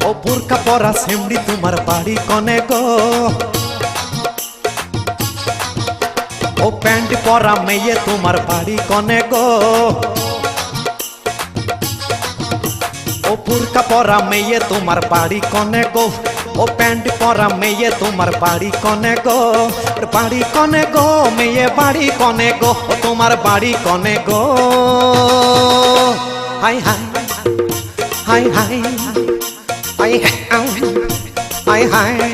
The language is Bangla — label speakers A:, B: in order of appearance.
A: ও বুরকা পরা সেমড়ি তোমার বাড়ি কনে গো ও প্যান্ট পরা মেয়ে তোমার বাড়ি কনে গো ও বুরকা পরা মেয়ে তোমার বাড়ি কনে গো ও প্যান্ট পরা মেয়ে তোমার বাড়ি কনে গো মেয়ে বাড়ি কনে গো ও তোমার বাড়ি কনে গো হাই হাই হাই হাই হাই হাই হাই